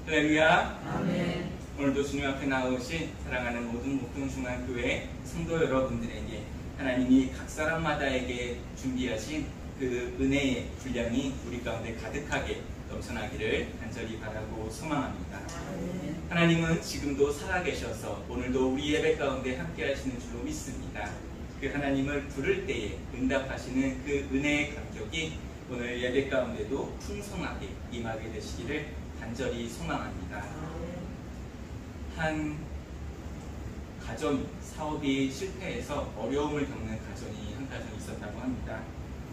할렐루야. 아멘. 오늘도 주님 앞에 나오신 사랑하는 모든 목동중앙교회 성도 여러분들에게 하나님이 각 사람마다에게 준비하신 그 은혜의 분량이 우리 가운데 가득하게 넘쳐나기를 간절히 바라고 소망합니다. 아멘. 하나님은 지금도 살아계셔서 오늘도 우리 예배 가운데 함께 하시는 줄로 믿습니다. 그 하나님을 부를 때에 응답하시는 그 은혜의 감격이 오늘 예배 가운데도 풍성하게 임하게 되시기를 간절히 소망합니다. 한 가정 사업이 실패해서 어려움을 겪는 가정이 한 가정 있었다고 합니다.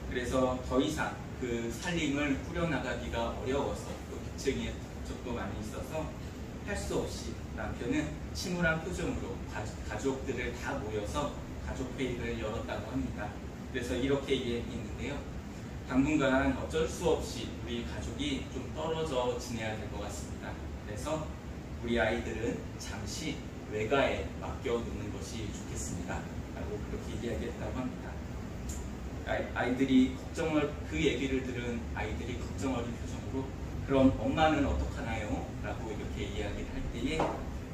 그래서 더 이상 그 살림을 꾸려나가기가 어려워서 또 빚쟁이의 적도 많이 있어서 할 수 없이 남편은 침울한 표정으로 가족들을 다 모여서 가족회의를 열었다고 합니다. 그래서 이렇게 얘기했는데요. 당분간 어쩔 수 없이 우리 가족이 좀 떨어져 지내야 될 것 같습니다. 그래서 우리 아이들은 잠시 외가에 맡겨놓는 것이 좋겠습니다. 라고 그렇게 이야기했다고 합니다. 아이들이 그 얘기를 들은 아이들이 걱정 어린 표정으로 그럼 엄마는 어떡하나요? 라고 이렇게 이야기를 할 때에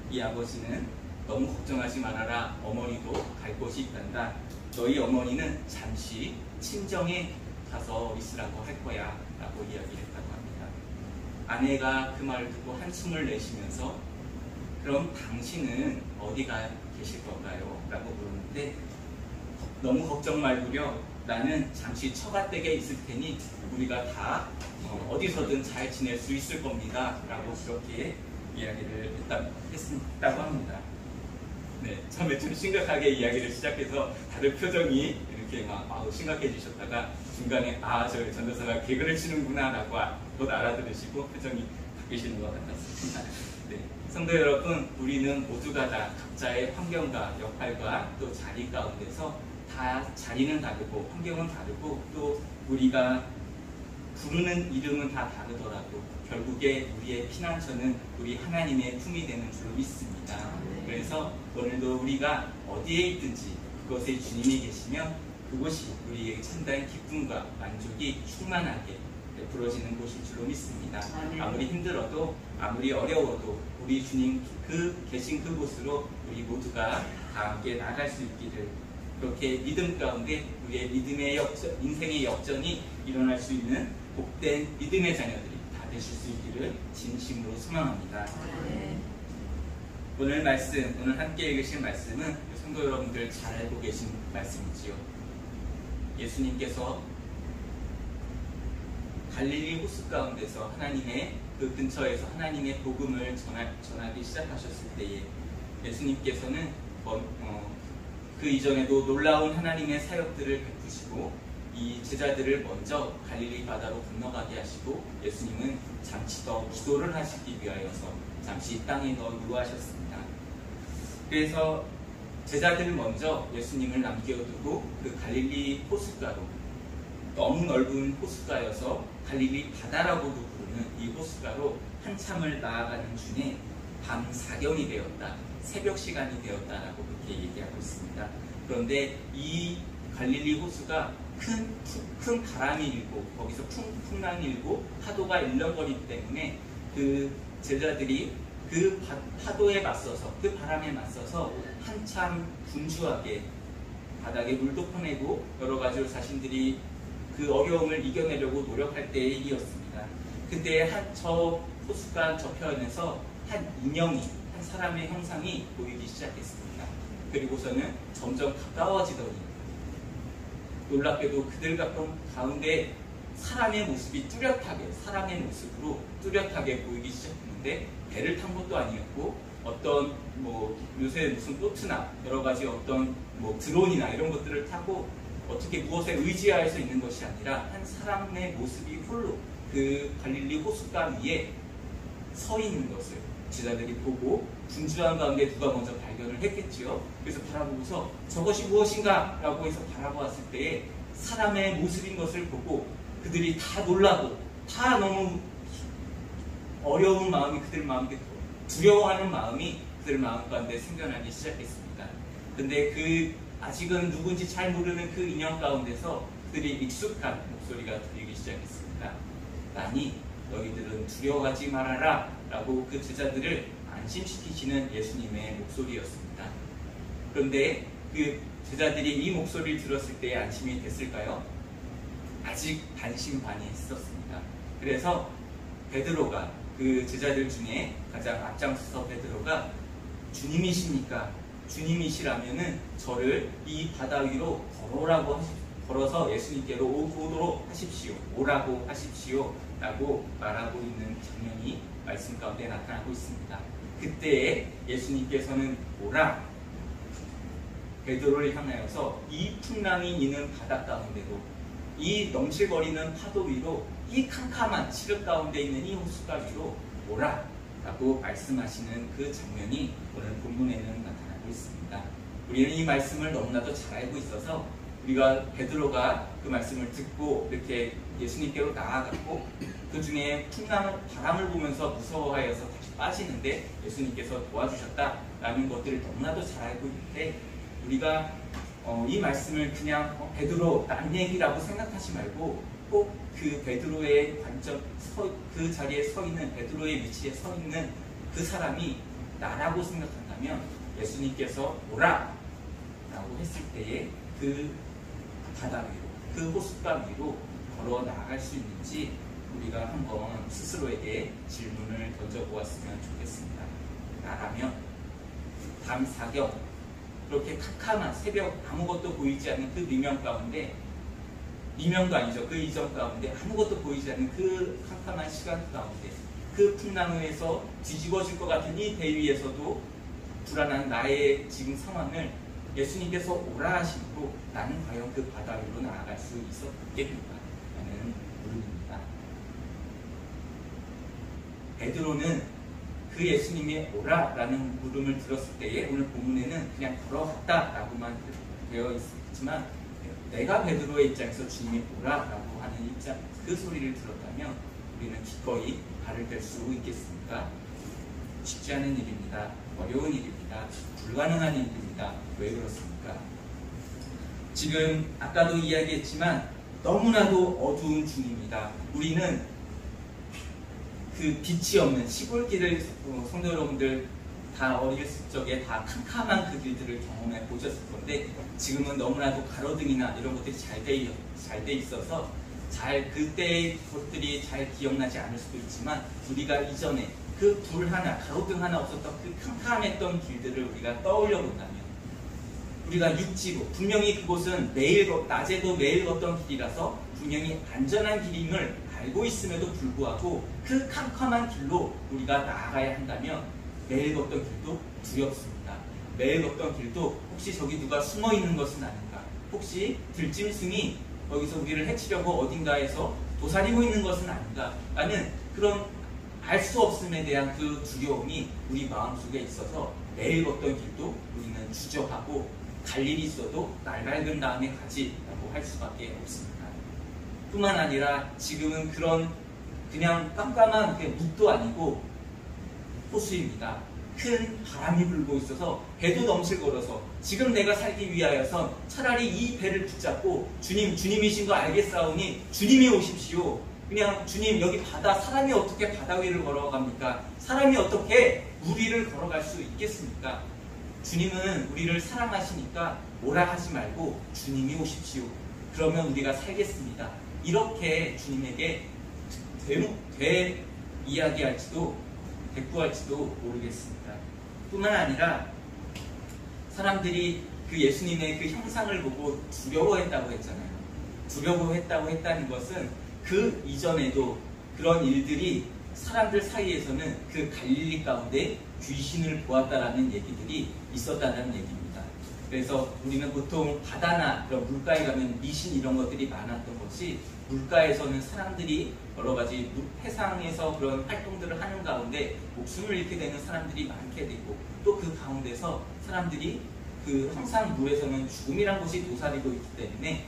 이 아버지는 너무 걱정하지 말아라. 어머니도 갈 곳이 있단다. 너희 어머니는 잠시 친정에 가서 있으라고 할 거야. 라고 이야기를 했다고 합니다. 아내가 그 말을 듣고 한숨을 내쉬면서 그럼 당신은 어디가 계실 건가요? 라고 물었는데 너무 걱정 말고요. 나는 잠시 처가댁에 있을 테니 우리가 다 어디서든 잘 지낼 수 있을 겁니다. 라고 그렇게 이야기를 했다고 합니다. 네, 처음에 좀 심각하게 이야기를 시작해서 다들 표정이 이렇게 막 심각해지셨다가 중간에 저 전도사가 개그를 치는구나 라고 곧 알아들으시고 표정이 바뀌시는 것 같았습니다. 네, 성도 여러분, 우리는 모두가 다 각자의 환경과 역할과 또 자리 가운데서 다 자리는 다르고 환경은 다르고 또 우리가 부르는 이름은 다 다르더라도 결국에 우리의 피난처는 우리 하나님의 품이 되는 줄로 믿습니다. 그래서 오늘도 우리가 어디에 있든지 그곳에 주님이 계시면 그곳이 우리에게 참다한 기쁨과 만족이 충만하게 베풀어지는 곳일 줄로 믿습니다. 아무리 힘들어도 아무리 어려워도 우리 주님 계신 그곳으로 우리 모두가 다 함께 나갈 수 있기를 그렇게 믿음 가운데 우리의 믿음의 인생의 역전이 일어날 수 있는 복된 믿음의 자녀들이 다 되실 수 있기를 진심으로 소망합니다. 오늘 함께 읽으신 말씀은 성도 여러분들 잘 알고 계신 말씀이지요. 예수님께서 갈릴리 호수 가운데서 하나님의 그 근처에서 하나님의 복음을 전하기 시작하셨을 때에 예수님께서는 그 이전에도 놀라운 하나님의 사역들을 베푸시고 이 제자들을 먼저 갈릴리 바다로 건너가게 하시고 예수님은 잠시 더 기도를 하시기 위하여서 잠시 이 땅에 더 유하셨습니다. 그래서 제자들을 먼저 예수님을 남겨두고 그 갈릴리 호숫가로 너무 넓은 호숫가여서 갈릴리 바다라고도 부르는 이 호숫가로 한참을 나아가는 중에 밤 사경이 되었다. 새벽 시간이 되었다라고 그렇게 얘기하고 있습니다. 그런데 이 갈릴리 호수가 큰 바람이 일고 거기서 풍랑이 일고 파도가 일렁거리기 때문에 그 제자들이 그 파도에 맞서서 그 바람에 맞서서 한참 분주하게 바닥에 물도 퍼내고 여러 가지로 자신들이 그 어려움을 이겨내려고 노력할 때의 일이었습니다. 그때 저 호숫가 저편에서 한 인형이 한 사람의 형상이 보이기 시작했습니다. 그리고서는 점점 가까워지더니 놀랍게도 그들 가운데 사람의 모습이 사람의 모습으로 뚜렷하게 보이기 시작했는데 배를 탄 것도 아니었고 어떤 요새 무슨 보트나 여러 가지 어떤 드론이나 이런 것들을 타고 어떻게 무엇에 의지하여서 있는 것이 아니라 한 사람의 모습이 홀로 그 갈릴리 호숫가 위에 서 있는 것을 제자들이 보고 분주한 가운데 누가 먼저 발견을 했겠지요. 그래서 바라보고서 저것이 무엇인가 라고 해서 바라보았을 때에 사람의 모습인 것을 보고 그들이 다 놀라고 다 너무 어려운 마음이 그들 마음에 두려워하는 마음이 그들 마음 가운데 생겨나기 시작했습니다. 근데 아직은 누군지 잘 모르는 그 인형 가운데서 그들이 익숙한 목소리가 들리기 시작했습니다. 아니 너희들은 두려워하지 말아라 라고 그 제자들을 안심시키시는 예수님의 목소리였습니다. 그런데 그 제자들이 이 목소리를 들었을 때 안심이 됐을까요? 아직 반신반의했었습니다. 그래서 베드로가, 그 제자들 중에 가장 앞장서서 베드로가 주님이십니까? 주님이시라면은 저를 이 바다 위로 걸어서 예수님께로 오도록 하십시오. 오라고 하십시오. 라고 말하고 있는 장면이 말씀 가운데 나타나고 있습니다. 그때에 예수님께서는 오라, 베드로를 향하여서 이 풍랑이 있는 바다 가운데로, 이 넘실거리는 파도 위로, 이 캄캄한 시력 가운데 있는 이 호숫가 위로 오라 라고 말씀하시는 그 장면이 오늘 본문에는 나타나고 있습니다. 우리는 이 말씀을 너무나도 잘 알고 있어서 우리가 베드로가 그 말씀을 듣고 이렇게 예수님께로 나아갔고 그 중에 바람을 보면서 무서워하여서 다시 빠지는데 예수님께서 도와주셨다라는 것들을 너무나도 잘 알고 있는데, 우리가 이 말씀을 그냥 베드로 남 얘기라고 생각하지 말고 꼭 그 베드로의 관점, 그 자리에 서 있는, 베드로의 위치에 서 있는 그 사람이 나라고 생각한다면 예수님께서 오라 라고 했을 때에 그 바다 위로, 그 호숫가 위로 걸어 나아갈 수 있는지 우리가 한번 스스로에게 질문을 던져보았으면 좋겠습니다. 나라면 밤 사경, 그렇게 캄캄한 새벽 아무것도 보이지 않는 그 미명 가운데, 미명도 아니죠, 그 이전 가운데 아무것도 보이지 않는 그 캄캄한 시간 가운데, 그 풍랑에서 뒤집어질 것 같은 이 배 위에서도 불안한 나의 지금 상황을 예수님께서 오라 하시고 나는 과연 그 바다 위로 나아갈 수 있었겠는가 라는 물음입니다. 베드로는 그 예수님의 오라라는 물음을 들었을 때에 오늘 본문에는 그냥 걸어갔다라고만 되어 있지만, 내가 베드로의 입장에서 주님이 오라라고 하는 입장, 그 소리를 들었다면 우리는 기꺼이 발을 댈 수 있겠습니까? 쉽지 않은 일입니다. 어려운 일입니다. 불가능한 일입니다. 왜 그렇습니까? 지금 아까도 이야기했지만 너무나도 어두운 중입니다. 우리는 그 빛이 없는 시골길을 성도 여러분들 다 어렸을 적에 다 캄캄한 그 길들을 경험해 보셨을 건데, 지금은 너무나도 가로등이나 이런 것들이 잘 돼 있어서 그때의 것들이 잘 기억나지 않을 수도 있지만, 우리가 이전에 그 불 하나, 가로등 하나 없었던 그 캄캄했던 길들을 우리가 떠올려 본다면, 우리가 육지로, 분명히 그곳은 낮에도 매일 걷던 길이라서 분명히 안전한 길임을 알고 있음에도 불구하고 그 캄캄한 길로 우리가 나아가야 한다면 매일 걷던 길도 두렵습니다. 매일 걷던 길도 혹시 저기 누가 숨어 있는 것은 아닌가, 혹시 들짐승이 여기서 우리를 해치려고 어딘가에서 도사리고 있는 것은 아닌가 라는 그런 알 수 없음에 대한 그 두려움이 우리 마음속에 있어서 매일 걷던 길도 우리는 주저하고 갈 일이 있어도 날 밝은 다음에 가지라고 할 수밖에 없습니다. 뿐만 아니라 지금은 그냥 깜깜한 묵도 아니고 호수입니다. 큰 바람이 불고 있어서 배도 넘실거려서 지금 내가 살기 위하여선 차라리 이 배를 붙잡고 주님이신 거 알겠사오니 주님이 오십시오. 그냥 주님 여기 바다, 사람이 어떻게 바다 위를 걸어갑니까? 사람이 어떻게 물 위를 걸어갈 수 있겠습니까? 주님은 우리를 사랑하시니까 오라 하지 말고 주님이 오십시오. 그러면 우리가 살겠습니다. 이렇게 주님에게 이야기할지도 대꾸할지도 모르겠습니다. 뿐만 아니라 사람들이 그 예수님의 그 형상을 보고 두려워했다고 했잖아요. 두려워했다고 했다는 것은 그 이전에도 그런 일들이 사람들 사이에서는 그 갈릴리 가운데 귀신을 보았다라는 얘기들이 있었다는 얘기입니다. 그래서 우리는 보통 바다나 그런 물가에 가면 미신 이런 것들이 많았던 것이, 물가에서는 사람들이 여러 가지 해상에서 그런 활동들을 하는 가운데 목숨을 잃게 되는 사람들이 많게 되고, 또 그 가운데서 사람들이 항상 물에서는 죽음이란 것이 도사리고 있기 때문에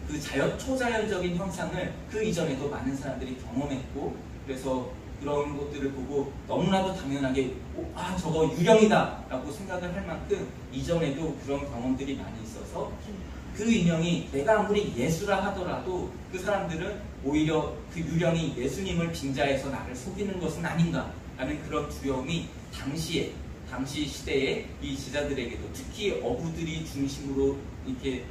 그 초자연적인 형상을 그 이전에도 많은 사람들이 경험했고, 그래서 그런 것들을 보고 너무나도 당연하게 저거 유령이다 라고 생각을 할 만큼 이전에도 그런 경험들이 많이 있어서 그 인형이 내가 아무리 예수라 하더라도 그 사람들은 오히려 그 유령이 예수님을 빙자해서 나를 속이는 것은 아닌가 라는 그런 두려움이 당시 시대에 이 제자들에게도, 특히 어부들이 중심으로 이렇게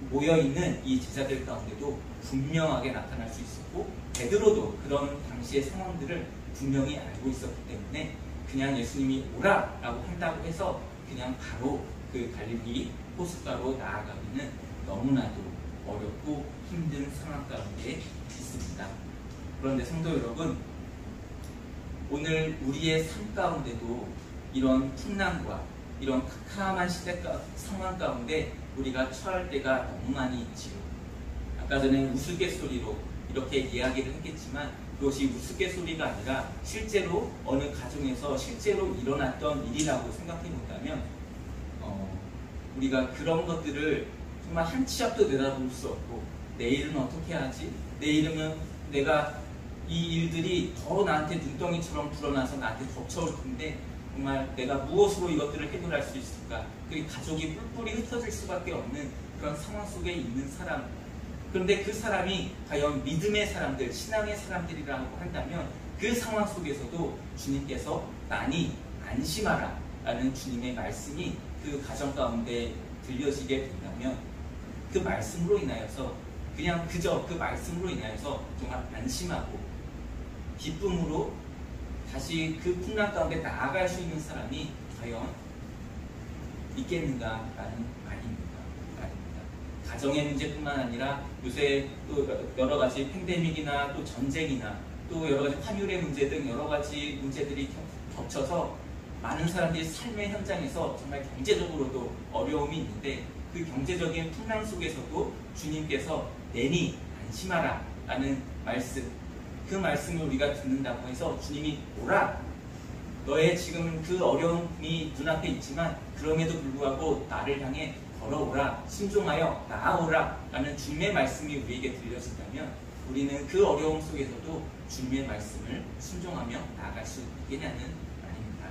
모여있는 이 제자들 가운데도 분명하게 나타날 수 있었고, 베드로도 그런 당시의 상황들을 분명히 알고 있었기 때문에 그냥 예수님이 오라 라고 한다고 해서 그냥 바로 그 갈릴리 호숫가로 나아가기는 너무나도 어렵고 힘든 상황 가운데 있습니다. 그런데 성도 여러분, 오늘 우리의 삶 가운데도 이런 풍랑과 이런 캄캄한 상황 가운데 우리가 처할 때가 너무 많이 있지요. 아까 전에 우스갯소리로 이렇게 이야기를 했겠지만, 그것이 우스갯소리가 아니라 실제로 어느 가정에서 실제로 일어났던 일이라고 생각해 본다면, 우리가 그런 것들을 정말 한 치 앞도 내다볼 수 없고, 내일은 어떻게 하지? 내일은 내가 이 일들이 더 나한테 눈덩이처럼 불어나서 나한테 덮쳐올 텐데 정말 내가 무엇으로 이것들을 해결할 수 있을까? 그 가족이 뿔뿔이 흩어질 수밖에 없는 그런 상황 속에 있는 사람. 그런데 그 사람이 과연 믿음의 사람들, 신앙의 사람들이라고 한다면 그 상황 속에서도 주님께서 많이 안심하라 라는 주님의 말씀이 그 가정 가운데 들려지게 된다면, 그 말씀으로 인하여서 그냥 그저 그 말씀으로 인하여서 정말 안심하고 기쁨으로 다시 그 풍랑 가운데 나아갈 수 있는 사람이 과연 있겠는가라는 말입니다. 가정의 문제뿐만 아니라 요새 또 여러 가지 팬데믹이나 또 전쟁이나 또 여러 가지 환율의 문제 등 여러 가지 문제들이 겹쳐서 많은 사람들이 삶의 현장에서 정말 경제적으로도 어려움이 있는데, 그 경제적인 풍랑 속에서도 주님께서 내니 안심하라 라는 말씀, 그 말씀을 우리가 듣는다고 해서 주님이 오라, 너의 지금 그 어려움이 눈앞에 있지만 그럼에도 불구하고 나를 향해 걸어오라, 순종하여 나아오라 라는 주님의 말씀이 우리에게 들려진다면, 우리는 그 어려움 속에서도 주님의 말씀을 순종하며 나아갈 수 있겠냐는 말입니다.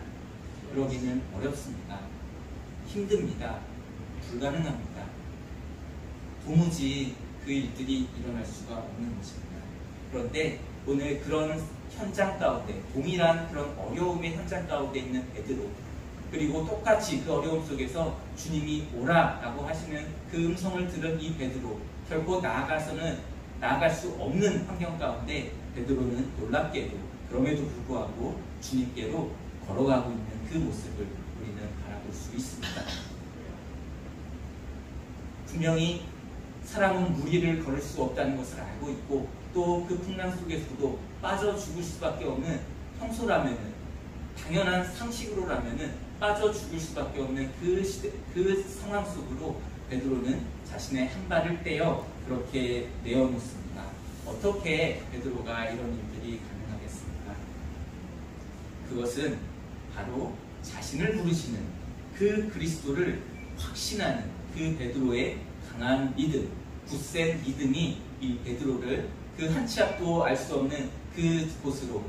그러기는 어렵습니다. 힘듭니다. 불가능합니다. 도무지 그 일들이 일어날 수가 없는 것입니다. 그런데 오늘 그런 현장 가운데, 동일한 그런 어려움의 현장 가운데 있는 베드로, 그리고 똑같이 그 어려움 속에서 주님이 오라라고 하시는 그 음성을 들은 이 베드로, 결코 나아갈 수 없는 환경 가운데 베드로는 놀랍게도 그럼에도 불구하고 주님께로 걸어가고 있는 그 모습을 우리는 바라볼 수 있습니다. 분명히 사람은 무리를 걸을 수 없다는 것을 알고 있고, 또 그 풍랑 속에서도 빠져 죽을 수밖에 없는, 평소라면은 당연한 상식으로라면은 빠져 죽을 수밖에 없는 그 상황 속으로 베드로는 자신의 한 발을 떼어 그렇게 내어놓습니다. 어떻게 베드로가 이런 일들이 가능하겠습니까? 그것은 바로 자신을 부르시는 그 그리스도를 확신하는 그 베드로의 강한 믿음, 굳센 믿음이 이 베드로를 그 한 치 앞도 알 수 없는 그 곳으로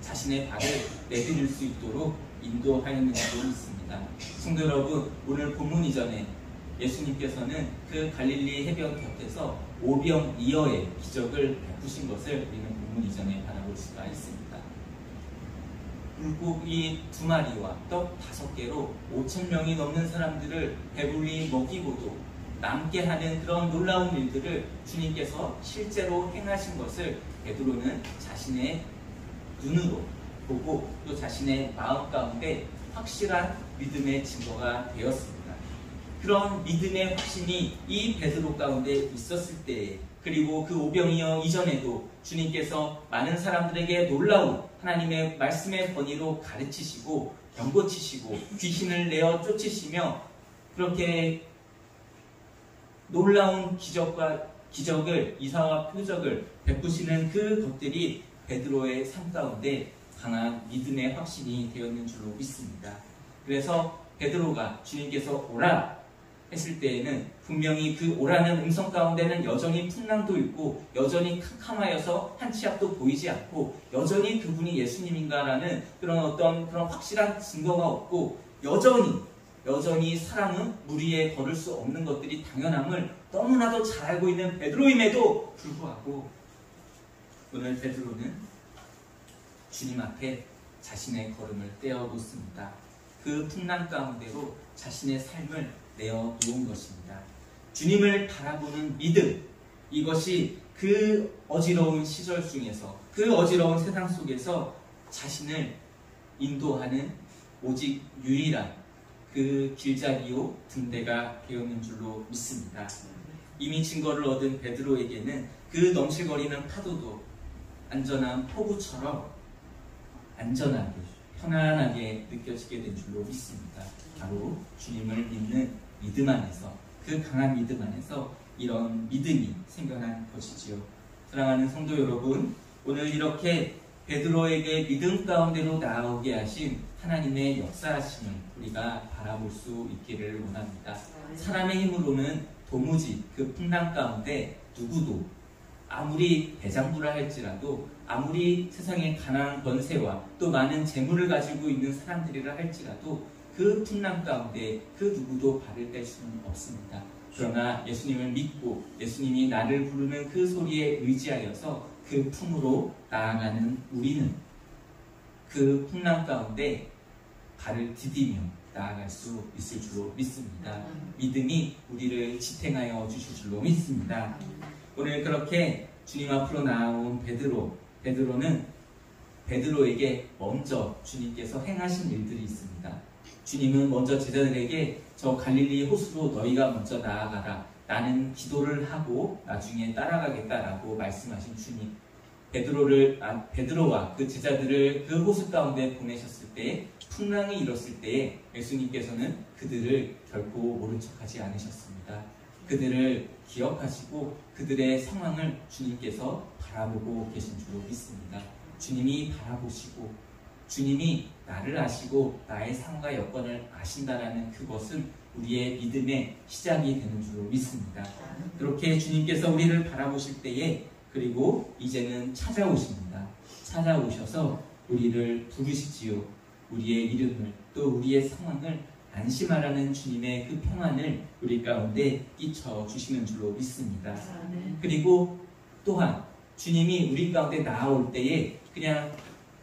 자신의 발을 내디딜 수 있도록 인도하였는 줄로 믿습니다. 성도 여러분, 오늘 본문 이전에 예수님께서는 그 갈릴리 해변 곁에서 오병이어의 기적을 베푸신 것을 우리는 본문 이전에 바라볼 수가 있습니다. 물고기 2마리와 떡 5개로 5,000명이 넘는 사람들을 배불리 먹이고도 남게 하는 그런 놀라운 일들을 주님께서 실제로 행하신 것을 베드로는 자신의 눈으로 보고 또 자신의 마음 가운데 확실한 믿음의 증거가 되었습니다. 그런 믿음의 확신이 이 베드로 가운데 있었을 때에, 그리고 그 오병이어 이전에도 주님께서 많은 사람들에게 놀라운 하나님의 말씀의 권위로 가르치시고 병고치시고 귀신을 내어 쫓으시며 그렇게 놀라운 기적을, 이사와 표적을 베푸시는 그 것들이 베드로의 삶 가운데 강한 믿음의 확신이 되었는 줄로 믿습니다. 그래서 베드로가 주님께서 오라 했을 때에는 분명히 그 오라는 음성 가운데는 여전히 풍랑도 있고 여전히 캄캄하여서 한 치 앞도 보이지 않고 여전히 그분이 예수님인가라는 그런 확실한 증거가 없고 여전히 사람은 무리에 걸을 수 없는 것들이 당연함을 너무나도 잘 알고 있는 베드로임에도 불구하고 오늘 베드로는 주님 앞에 자신의 걸음을 떼어놓습니다. 그 풍랑 가운데로 자신의 삶을 내어놓은 것입니다. 주님을 바라보는 믿음, 이것이 그 어지러운 시절 중에서, 그 어지러운 세상 속에서 자신을 인도하는 오직 유일한 그 길잡이요 등대가 되었는 줄로 믿습니다. 이미 증거를 얻은 베드로에게는 그 넘실거리는 파도도 안전한 포구처럼 안전하게, 편안하게 느껴지게 된 줄로 믿습니다. 바로 주님을 믿는 믿음 안에서, 그 강한 믿음 안에서 이런 믿음이 생겨난 것이지요. 사랑하는 성도 여러분, 오늘 이렇게 베드로에게 믿음 가운데로 나오게 하신 하나님의 역사하심을 우리가 바라볼 수 있기를 원합니다. 사람의 힘으로는 도무지 그 풍랑 가운데 누구도 아무리 대장부라 할지라도, 아무리 세상에 가난한 권세와 또 많은 재물을 가지고 있는 사람들이라 할지라도 그 풍랑 가운데 그 누구도 발을 뗄 수는 없습니다. 그러나 예수님을 믿고 예수님이 나를 부르는 그 소리에 의지하여서 그 품으로 나아가는 우리는 그 풍랑 가운데 발을 디디며 나아갈 수 있을 줄로 믿습니다. 믿음이 우리를 지탱하여 주실 줄로 믿습니다. 오늘 그렇게 주님 앞으로 나온 베드로는 베드로에게 먼저 주님께서 행하신 일들이 있습니다. 주님은 먼저 제자들에게 저 갈릴리 호수로 너희가 먼저 나아가라, 나는 기도를 하고 나중에 따라가겠다라고 말씀하신 주님, 베드로와 그 제자들을 그 호수 가운데 보내셨을 때, 풍랑이 일었을 때에 예수님께서는 그들을 결코 모른 척하지 않으셨습니다. 그들을 기억하시고 그들의 상황을 주님께서 바라보고 계신 줄로 믿습니다. 주님이 바라보시고 주님이 나를 아시고 나의 상황과 여건을 아신다라는 그것은 우리의 믿음의 시작이 되는 줄로 믿습니다. 그렇게 주님께서 우리를 바라보실 때에, 그리고 이제는 찾아오십니다. 찾아오셔서 우리를 부르시지요. 우리의 이름을, 또 우리의 상황을 안심하라는 주님의 그 평안을 우리 가운데 끼쳐 주시는 줄로 믿습니다. 그리고 또한 주님이 우리 가운데 나아올 때에 그냥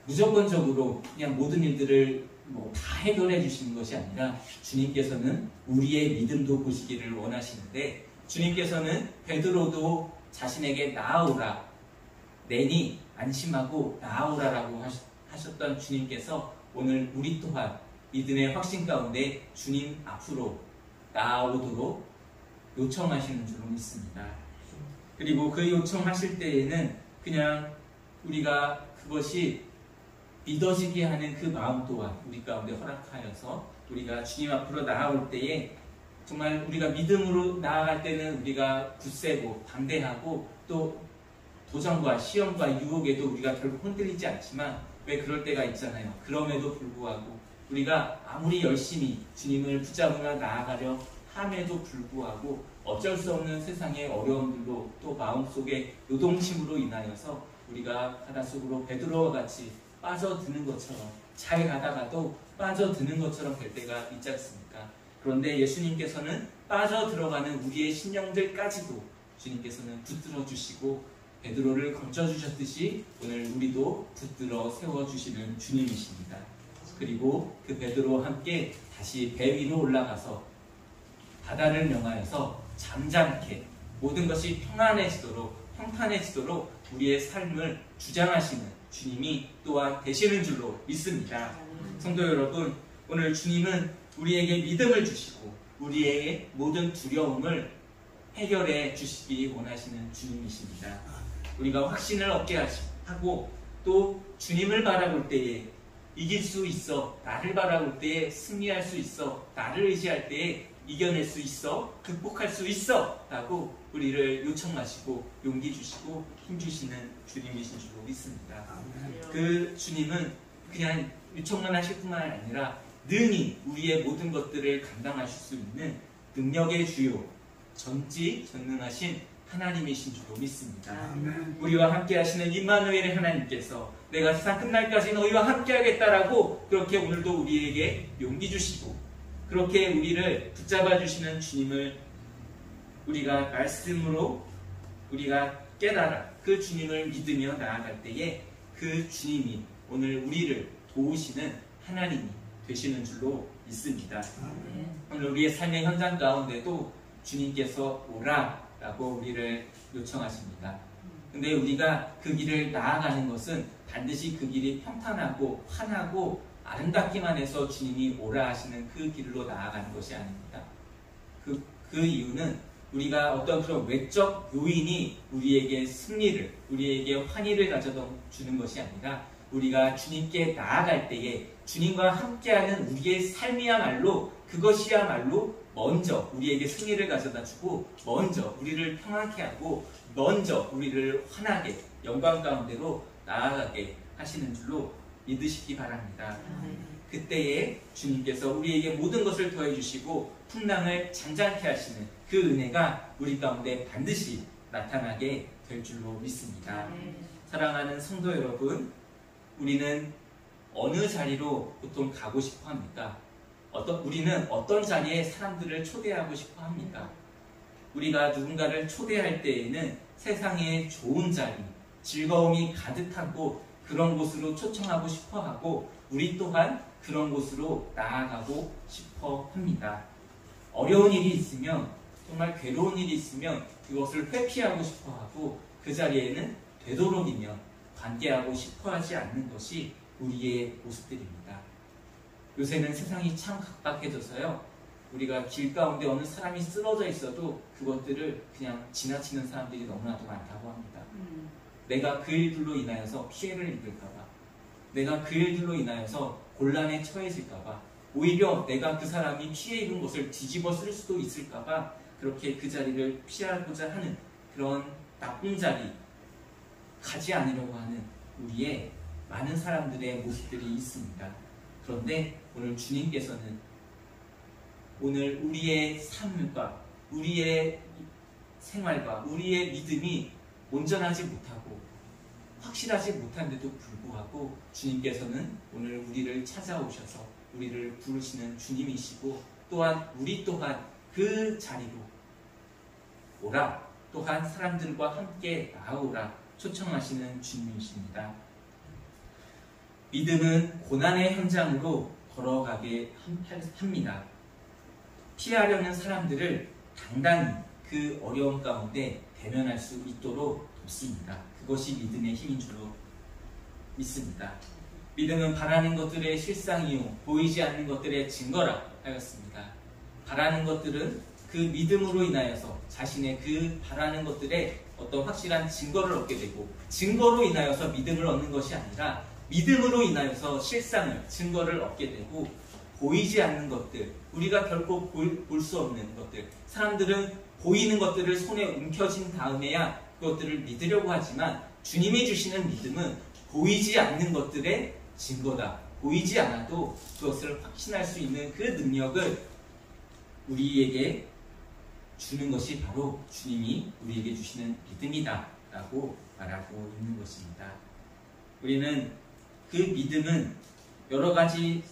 무조건적으로 그냥 모든 일들을 다 해결해 주시는 것이 아니라, 주님께서는 우리의 믿음도 보시기를 원하시는데, 주님께서는 베드로도 자신에게 나아오라, 내니 안심하고 나아오라라고 하셨던 주님께서 오늘 우리 또한 믿음의 확신 가운데 주님 앞으로 나아오도록 요청하시는 줄로 믿습니다. 그리고 그 요청하실 때에는 그냥 우리가 그것이 믿어지게 하는 그 마음 또한 우리 가운데 허락하여서 우리가 주님 앞으로 나아올 때에, 정말 우리가 믿음으로 나아갈 때는 우리가 굳세고 담대하고 또 도전과 시험과 유혹에도 우리가 결국 흔들리지 않지만, 왜 그럴 때가 있잖아요. 그럼에도 불구하고 우리가 아무리 열심히 주님을 붙잡으며 나아가려 함에도 불구하고 어쩔 수 없는 세상의 어려움들로, 또 마음속에 요동침으로 인하여서 우리가 바닷속으로 베드로와 같이 빠져드는 것처럼, 잘 가다가도 빠져드는 것처럼 될 때가 있지 않습니까? 그런데 예수님께서는 빠져들어가는 우리의 심령들까지도 주님께서는 붙들어 주시고 베드로를 건져주셨듯이 오늘 우리도 붙들어 세워주시는 주님이십니다. 그리고 그 베드로와 함께 다시 배 위로 올라가서 바다를 명하여서 잠잠케 모든 것이 평탄해지도록 우리의 삶을 주장하시는 주님이 또한 되시는 줄로 믿습니다. 성도 여러분, 오늘 주님은 우리에게 믿음을 주시고 우리의 모든 두려움을 해결해 주시기 원하시는 주님이십니다. 우리가 확신을 얻게 하고 또 주님을 바라볼 때에 이길 수 있어, 나를 바라볼 때에 승리할 수 있어, 나를 의지할 때에 이겨낼 수 있어, 극복할 수 있어 라고 우리를 요청하시고 용기 주시고 힘 주시는 주님이신 줄로 믿습니다. 그 주님은 그냥 요청만 하실 뿐만 아니라 능히 우리의 모든 것들을 감당하실 수 있는 능력의 주요, 전지전능하신 하나님이신 줄로 믿습니다. 우리와 함께 하시는 임마누엘의 하나님께서 내가 세상 끝날까지 너희와 함께 하겠다라고 그렇게 오늘도 우리에게 용기 주시고 그렇게 우리를 붙잡아 주시는 주님을 우리가 말씀으로 우리가 깨달아 그 주님을 믿으며 나아갈 때에 그 주님이 오늘 우리를 도우시는 하나님이 되시는 줄로 믿습니다. 오늘 우리의 삶의 현장 가운데도 주님께서 오라라고 우리를 요청하십니다. 근데 우리가 그 길을 나아가는 것은 반드시 그 길이 평탄하고 환하고 아름답기만 해서 주님이 오라 하시는 그 길로 나아가는 것이 아닙니다. 그 이유는 우리가 어떤 그런 외적 요인이 우리에게 승리를, 우리에게 환희를 가져다 주는 것이 아니라 우리가 주님께 나아갈 때에 주님과 함께하는 우리의 삶이야말로 그것이야말로 먼저 우리에게 승리를 가져다 주고 먼저 우리를 평안케 하고 먼저 우리를 환하게 영광 가운데로 나아가게 하시는 줄로 믿으시기 바랍니다. 그때에 주님께서 우리에게 모든 것을 더해 주시고 풍랑을 잔잔케 하시는 그 은혜가 우리 가운데 반드시 나타나게 될 줄로 믿습니다. 사랑하는 성도 여러분, 우리는 어느 자리로 보통 가고 싶어 합니까? 우리는 어떤 자리에 사람들을 초대하고 싶어 합니까? 우리가 누군가를 초대할 때에는 세상의 좋은 자리, 즐거움이 가득하고 그런 곳으로 초청하고 싶어 하고 우리 또한 그런 곳으로 나아가고 싶어 합니다. 어려운 일이 있으면, 정말 괴로운 일이 있으면 그것을 회피하고 싶어 하고 그 자리에는 되도록이면 관계하고 싶어 하지 않는 것이 우리의 모습들입니다. 요새는 세상이 참 각박해져서요, 우리가 길 가운데 어느 사람이 쓰러져 있어도 그것들을 그냥 지나치는 사람들이 너무나도 많다고 합니다. 내가 그 일들로 인하여서 피해를 입을까봐, 내가 그 일들로 인하여서 곤란에 처해질까봐, 오히려 내가 그 사람이 피해 입은 것을 뒤집어 쓸 수도 있을까봐 그렇게 그 자리를 피하고자 하는 그런 나쁜 자리 가지 않으려고 하는 우리의 많은 사람들의 모습들이 있습니다. 그런데 오늘 주님께서는 오늘 우리의 삶과 우리의 생활과 우리의 믿음이 온전하지 못하고 확실하지 못한데도 불구하고 주님께서는 오늘 우리를 찾아오셔서 우리를 부르시는 주님이시고 또한 우리 또한 그 자리로 오라, 또한 사람들과 함께 나아오라 초청하시는 주님이십니다. 믿음은 고난의 현장으로 걸어가게 합니다. 피하려는 사람들을 당당히 그 어려움 가운데 대면할 수 있도록 돕습니다. 그것이 믿음의 힘인 줄로 믿습니다. 믿음은 바라는 것들의 실상이요 보이지 않는 것들의 증거라 하였습니다. 바라는 것들은 그 믿음으로 인하여서 자신의 그 바라는 것들의 어떤 확실한 증거를 얻게 되고, 증거로 인하여서 믿음을 얻는 것이 아니라 믿음으로 인하여서 실상을, 증거를 얻게 되고, 보이지 않는 것들, 우리가 결코 볼 수 없는 것들, 사람들은 보이는 것들을 손에 움켜쥔 다음에야 그것들을 믿으려고 하지만 주님이 주시는 믿음은 보이지 않는 것들의 증거다. 보이지 않아도 그것을 확신할 수 있는 그 능력을 우리에게 주는 것이 바로 주님이 우리에게 주시는 믿음이다 라고 말하고 있는 것입니다. 우리는 그 믿음은 여러 가지,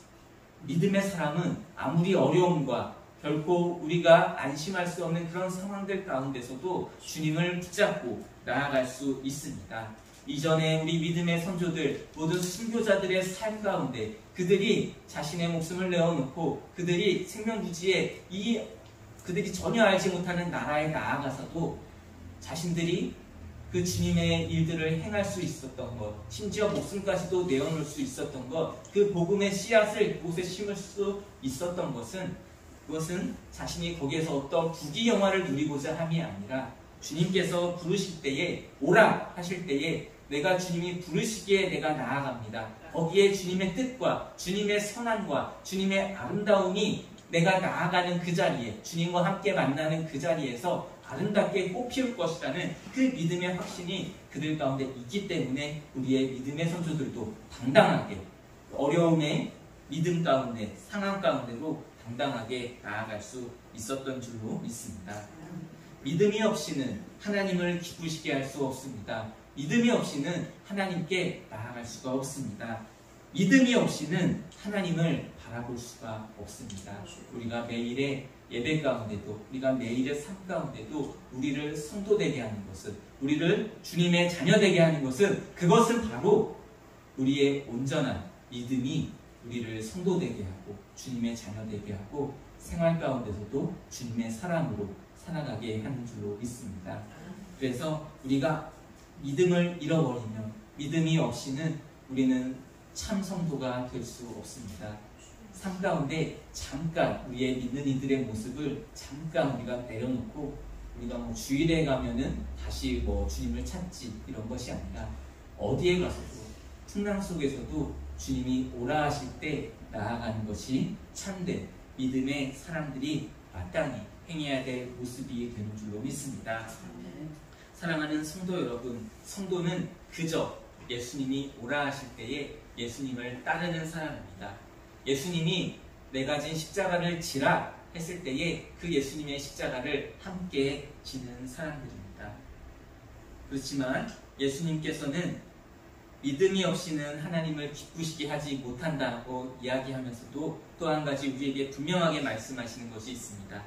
믿음의 사람은 아무리 어려움과 결코 우리가 안심할 수 없는 그런 상황들 가운데서도 주님을 붙잡고 나아갈 수 있습니다. 이전에 우리 믿음의 선조들, 모든 순교자들의 삶 가운데 그들이 자신의 목숨을 내어놓고 그들이 생명유지에 그들이 전혀 알지 못하는 나라에 나아가서도 자신들이 그 주님의 일들을 행할 수 있었던 것, 심지어 목숨까지도 내어놓을 수 있었던 것, 그 복음의 씨앗을 그곳에 심을 수 있었던 것은, 그것은 자신이 거기에서 어떤 부귀영화를 누리고자 함이 아니라 주님께서 부르실 때에, 오라 하실 때에 내가 주님이 부르시기에 내가 나아갑니다. 거기에 주님의 뜻과 주님의 선함과 주님의 아름다움이 내가 나아가는 그 자리에, 주님과 함께 만나는 그 자리에서 아름답게 꽃피울 것이라는 그 믿음의 확신이 그들 가운데 있기 때문에 우리의 믿음의 선조들도 당당하게 어려움의 믿음 가운데, 상황 가운데로 당당하게 나아갈 수 있었던 줄로 믿습니다. 믿음이 없이는 하나님을 기쁘시게 할 수 없습니다. 믿음이 없이는 하나님께 나아갈 수가 없습니다. 믿음이 없이는 하나님을 바라볼 수가 없습니다. 우리가 매일의 예배 가운데도, 우리가 매일의 삶 가운데도 우리를 성도되게 하는 것은, 우리를 주님의 자녀되게 하는 것은, 그것은 바로 우리의 온전한 믿음이 우리를 성도되게 하고 주님의 자녀되게 하고 생활 가운데서도 주님의 사랑으로 살아가게 하는 줄로 믿습니다. 그래서 우리가 믿음을 잃어버리면 믿음이 없이는 우리는 참 성도가 될 수 없습니다. 삶 가운데 잠깐 우리의 믿는 이들의 모습을 잠깐 우리가 내려놓고 우리가 뭐 주일에 가면은 다시 뭐 주님을 찾지 이런 것이 아니라 어디에 가서도 풍랑 속에서도 주님이 오라 하실 때 나아가는 것이 참된 믿음의 사람들이 마땅히 행해야 될 모습이 되는 줄로 믿습니다. 사랑하는 성도 여러분, 성도는 그저 예수님이 오라 하실 때에 예수님을 따르는 사람입니다. 예수님이 내가 진 십자가를 지라 했을 때에 그 예수님의 십자가를 함께 지는 사람들입니다. 그렇지만 예수님께서는 믿음이 없이는 하나님을 기쁘시게 하지 못한다고 이야기하면서도 또 한 가지 우리에게 분명하게 말씀하시는 것이 있습니다.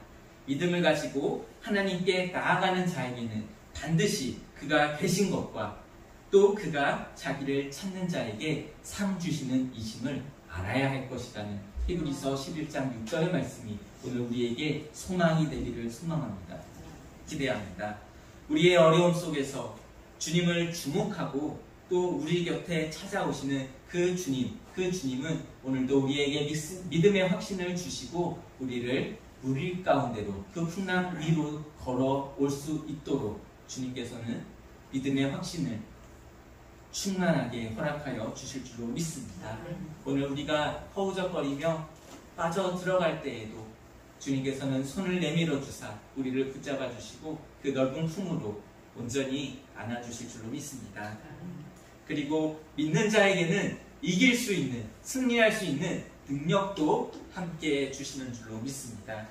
믿음을 가지고 하나님께 나아가는 자에게는 반드시 그가 계신 것과 또 그가 자기를 찾는 자에게 상 주시는 이심을 알아야 할 것이라는 히브리서 11장 6절의 말씀이 오늘 우리에게 소망이 되기를 소망합니다. 기대합니다. 우리의 어려움 속에서 주님을 주목하고 또 우리 곁에 찾아오시는 그 주님은 오늘도 우리에게 믿음의 확신을 주시고 우리를 물 가운데로 그 풍랑 위로 걸어올 수 있도록 주님께서는 믿음의 확신을 충만하게 허락하여 주실 줄로 믿습니다. 오늘 우리가 허우적거리며 빠져 들어갈 때에도 주님께서는 손을 내밀어 주사 우리를 붙잡아 주시고 그 넓은 품으로 온전히 안아주실 줄로 믿습니다. 그리고 믿는 자에게는 이길 수 있는, 승리할 수 있는 능력도 함께 주시는 줄로 믿습니다.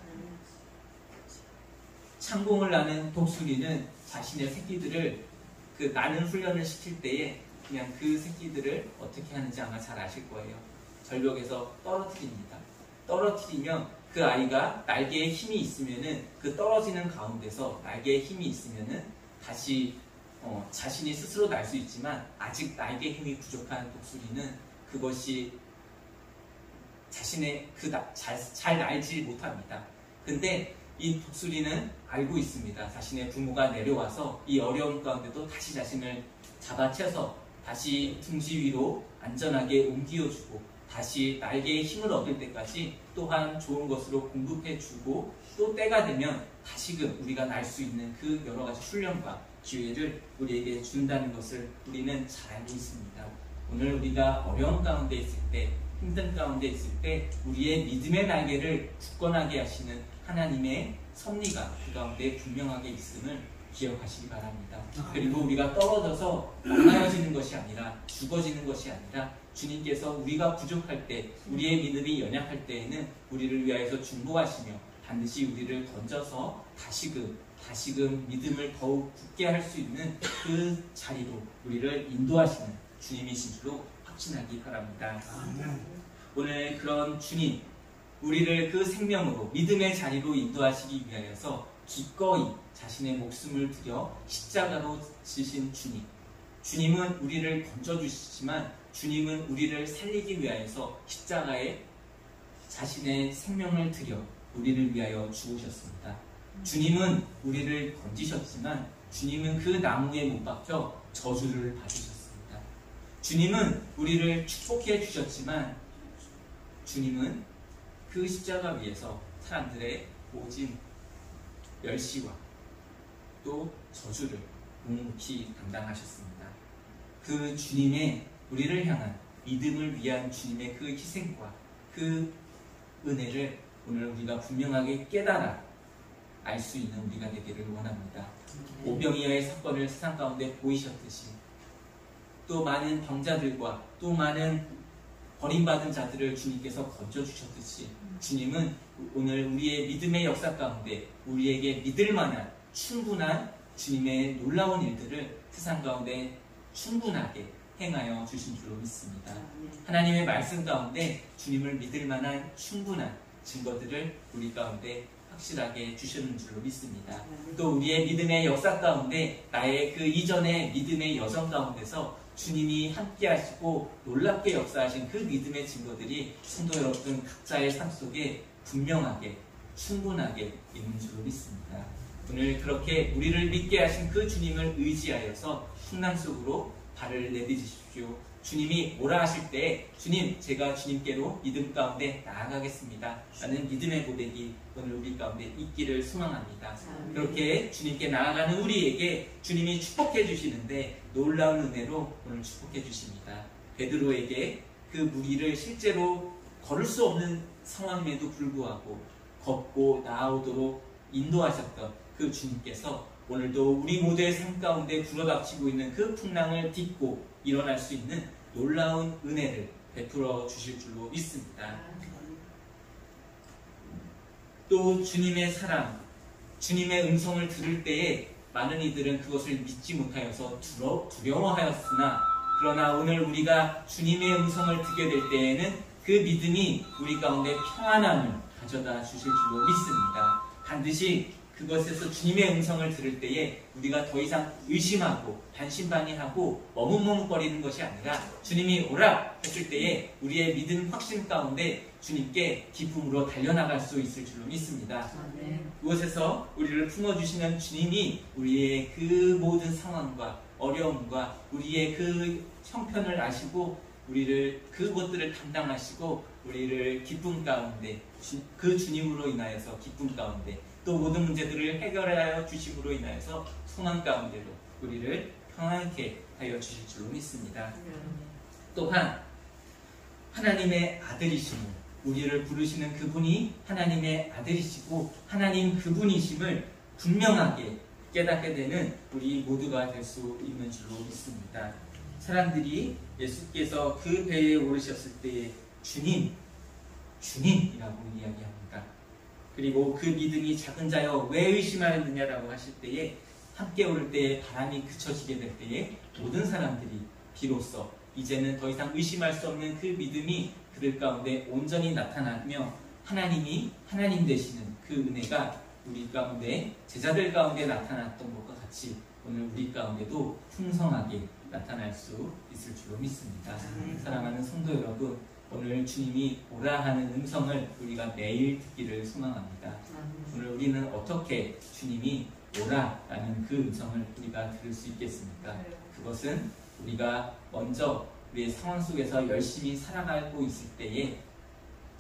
창공을 나는 독수리는 자신의 새끼들을 그 나는 훈련을 시킬 때에 그냥 그 새끼들을 어떻게 하는지 아마 잘 아실 거예요. 절벽에서 떨어뜨립니다. 떨어뜨리면 그 아이가 날개에 힘이 있으면은 그 떨어지는 가운데서 날개에 힘이 있으면은 다시 자신이 스스로 날 수 있지만 아직 날개 힘이 부족한 독수리는 그것이 자신의 잘 날지 못합니다. 근데 이 독수리는 알고 있습니다. 자신의 부모가 내려와서 이 어려움 가운데도 다시 자신을 잡아채서 다시 둥지 위로 안전하게 옮겨주고 다시 날개의 힘을 얻을 때까지 또한 좋은 것으로 공급해주고 또 때가 되면 다시금 우리가 날 수 있는 그 여러 가지 훈련과 기회를 우리에게 준다는 것을 우리는 잘 알고 있습니다. 오늘 우리가 어려운 가운데 있을 때, 힘든 가운데 있을 때 우리의 믿음의 날개를 굳건하게 하시는 하나님의 섭리가 그 가운데 분명하게 있음을 기억하시기 바랍니다. 그리고 우리가 떨어져서 엉망해지는 것이 아니라 죽어지는 것이 아니라 주님께서 우리가 부족할 때, 우리의 믿음이 연약할 때에는 우리를 위하여서 중보하시며 반드시 우리를 던져서 다시금 믿음을 더욱 굳게 할 수 있는 그 자리로 우리를 인도하시는 주님이신 줄로 확신하기 바랍니다. 오늘 그런 주님, 우리를 그 생명으로 믿음의 자리로 인도하시기 위하여서 기꺼이 자신의 목숨을 들여 십자가로 지신 주님. 주님은 우리를 건져주시지만 주님은 우리를 살리기 위하여서 십자가에 자신의 생명을 들여 우리를 위하여 죽으셨습니다. 주님은 우리를 건지셨지만 주님은 그 나무에 못 박혀 저주를 받으셨습니다. 주님은 우리를 축복해 주셨지만 주님은 그 십자가 위에서 사람들의 모진 멸시와 또 저주를 묵묵히 감당하셨습니다. 그 주님의 우리를 향한 믿음을 위한 주님의 그 희생과 그 은혜를 오늘 우리가 분명하게 깨달아 알 수 있는 우리가 되기를 원합니다. 오병이어의 사건을 세상 가운데 보이셨듯이 또 많은 병자들과 또 많은 버림받은 자들을 주님께서 건져주셨듯이 주님은 오늘 우리의 믿음의 역사 가운데 우리에게 믿을 만한 충분한 주님의 놀라운 일들을 세상 가운데 충분하게 행하여 주신 줄로 믿습니다. 하나님의 말씀 가운데 주님을 믿을 만한 충분한 증거들을 우리 가운데 확실하게 주시는 줄로 믿습니다. 또 우리의 믿음의 역사 가운데 나의 그 이전의 믿음의 여정 가운데서 주님이 함께 하시고 놀랍게 역사하신 그 믿음의 증거들이 성도 여러분 각자의 삶 속에 분명하게 충분하게 있는 줄로 믿습니다. 오늘 그렇게 우리를 믿게 하신 그 주님을 의지하여서 풍랑 속으로 발을 내딛으십시오. 주님이 오라 하실 때 주님 제가 주님께로 믿음 가운데 나아가겠습니다 라는 믿음의 고백이 오늘 우리 가운데 있기를 소망합니다. 그렇게 주님께 나아가는 우리에게 주님이 축복해 주시는데 놀라운 은혜로 오늘 축복해 주십니다. 베드로에게 그 무리를 실제로 걸을 수 없는 상황임에도 불구하고 걷고 나아오도록 인도하셨던 그 주님께서 오늘도 우리 모두의 삶 가운데 불어닥치고 있는 그 풍랑을 딛고 일어날 수 있는 놀라운 은혜를 베풀어 주실 줄로 믿습니다. 또 주님의 사랑, 주님의 음성을 들을 때에 많은 이들은 그것을 믿지 못하여서 두려워하였으나 그러나 오늘 우리가 주님의 음성을 듣게 될 때에는 그 믿음이 우리 가운데 평안함을 가져다 주실 줄로 믿습니다. 반드시 그것에서 주님의 음성을 들을 때에 우리가 더 이상 의심하고 반신반의하고 머뭇머뭇거리는 것이 아니라 주님이 오라 했을 때에 우리의 믿음 확신 가운데 주님께 기쁨으로 달려나갈 수 있을 줄로 믿습니다. 그곳에서 우리를 품어주시는 주님이 우리의 그 모든 상황과 어려움과 우리의 그 형편을 아시고 우리를 그것들을 담당하시고 우리를 기쁨 가운데 그 주님으로 인하여서 기쁨 가운데 또 모든 문제들을 해결하여 주심으로 인하여서 소망 가운데로 우리를 평안케 하여 주실 줄로 믿습니다. 또한 하나님의 아들이심을 우리를 부르시는 그분이 하나님의 아들이시고 하나님 그분이심을 분명하게 깨닫게 되는 우리 모두가 될 수 있는 줄로 믿습니다. 사람들이 예수께서 그 배에 오르셨을 때에 주님이라고 이야기합니다. 그리고 그 믿음이 작은 자여 왜 의심하였느냐라고 하실 때에 함께 오를 때에 바람이 그쳐지게 될 때에 모든 사람들이 비로소 이제는 더 이상 의심할 수 없는 그 믿음이 그들 가운데 온전히 나타나며 하나님이 하나님 되시는 그 은혜가 우리 가운데 제자들 가운데 나타났던 것과 같이 오늘 우리 가운데도 풍성하게 나타날 수 있을 줄로 믿습니다. 사랑하는 성도 여러분, 오늘 주님이 오라 하는 음성을 우리가 매일 듣기를 소망합니다. 오늘 우리는 어떻게 주님이 오라라는 그 음성을 우리가 들을 수 있겠습니까? 그것은 우리가 먼저 우리의 상황 속에서 열심히 살아가고 있을 때에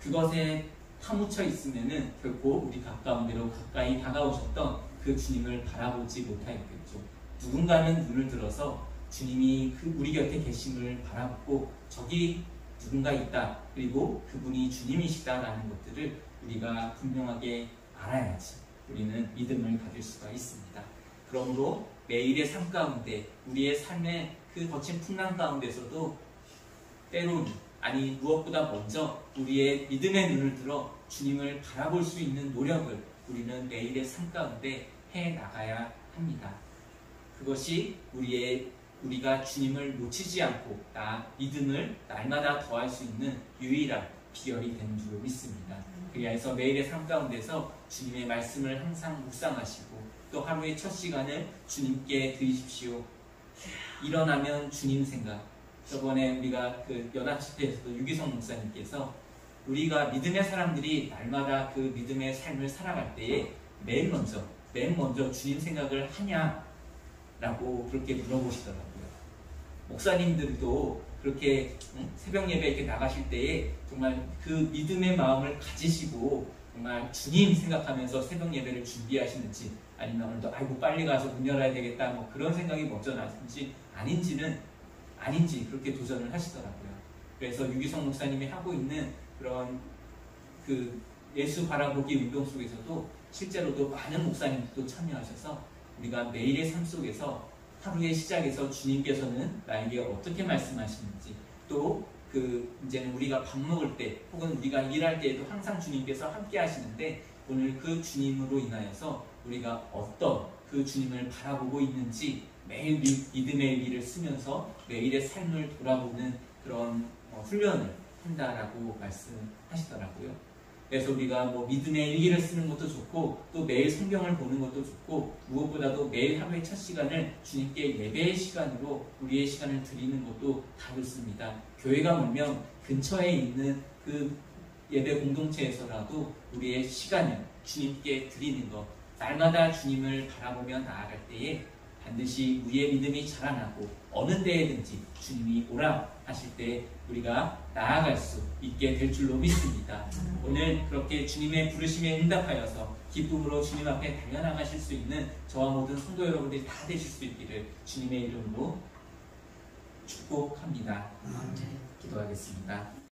그것에 파묻혀 있으면은 결코 우리 가까운 데로 가까이 다가오셨던 그 주님을 바라보지 못하겠죠. 누군가는 눈을 들어서 주님이 우리 곁에 계심을 바라보고 저기 누군가 있다. 그리고 그분이 주님이시다라는 것들을 우리가 분명하게 알아야지 우리는 믿음을 가질 수가 있습니다. 그러므로 매일의 삶 가운데 우리의 삶의 그 거친 풍랑 가운데서도 때로는 아니 무엇보다 먼저 우리의 믿음의 눈을 들어 주님을 바라볼 수 있는 노력을 우리는 매일의 삶 가운데 해나가야 합니다. 그것이 우리가 주님을 놓치지 않고 믿음을 날마다 더할 수 있는 유일한 비결이 되는 줄 믿습니다. 그래서 매일의 삶 가운데서 주님의 말씀을 항상 묵상하시고 또 하루의 첫 시간을 주님께 드리십시오. 일어나면 주님 생각. 저번에 우리가 그 연합집회에서도 유기성 목사님께서 우리가 믿음의 사람들이 날마다 그 믿음의 삶을 살아갈 때에 맨 먼저 주님 생각을 하냐라고 그렇게 물어보시더라고요. 목사님들도 그렇게 새벽 예배 이렇게 나가실 때에 정말 그 믿음의 마음을 가지시고 정말 주님 생각하면서 새벽 예배를 준비하시는지 아니면 오늘도 아이고 빨리 가서 문 열어야 되겠다 뭐 그런 생각이 먼저 나는지 아닌지 그렇게 도전을 하시더라고요. 그래서 유기성 목사님이 하고 있는 그런 그 예수 바라보기 운동 속에서도 실제로도 많은 목사님들도 참여하셔서 우리가 매일의 삶 속에서 하루의 시작에서 주님께서는 나에게 어떻게 말씀하시는지 또 이제는 우리가 밥 먹을 때 혹은 우리가 일할 때에도 항상 주님께서 함께 하시는데 오늘 그 주님으로 인하여서 우리가 어떤 그 주님을 바라보고 있는지 매일 믿음의 일을 쓰면서 매일의 삶을 돌아보는 그런 훈련을 한다라고 말씀하시더라고요. 그래서 우리가 뭐 믿음의 일기를 쓰는 것도 좋고 또 매일 성경을 보는 것도 좋고 무엇보다도 매일 하루의 첫 시간을 주님께 예배의 시간으로 우리의 시간을 드리는 것도 다 좋습니다. 교회가 멀면 근처에 있는 그 예배 공동체에서라도 우리의 시간을 주님께 드리는 것, 날마다 주님을 바라보며 나아갈 때에 반드시 우리의 믿음이 자라나고 어느 때에든지 주님이 오라 하실 때 우리가 나아갈 수 있게 될 줄로 믿습니다. 오늘 그렇게 주님의 부르심에 응답하여서 기쁨으로 주님 앞에 달려나가실 수 있는 저와 모든 성도 여러분들이 다 되실 수 있기를 주님의 이름으로 축복합니다. 기도하겠습니다.